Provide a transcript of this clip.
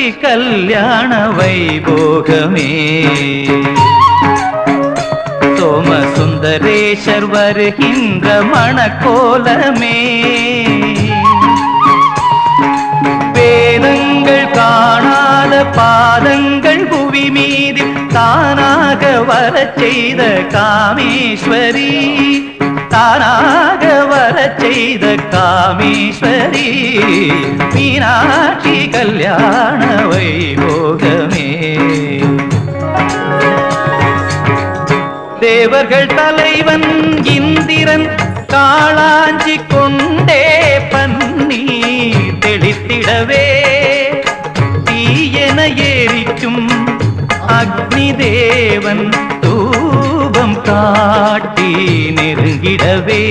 மீனாட்சி கல்யாண வைபோகமே சோமசுந்தரேஷர் வருகின்ற மணக்கோலமே வேதங்கள் காணாத பாதங்கள் புவி மீது தானாக வரச் செய்த காமேஸ்வரி தானாக வரச் செய்த காமேஸ்வரி மீனாட்சி கல்யாண வைபோகமே தேவர்கள் தலைவன் இந்திரன் காளாஞ்சி கொண்டே பன்னீர் தெளித்திடவே தீயன எரிக்கும் அக்னி தேவன் தூபம் காட்டி நெருங்கிடவே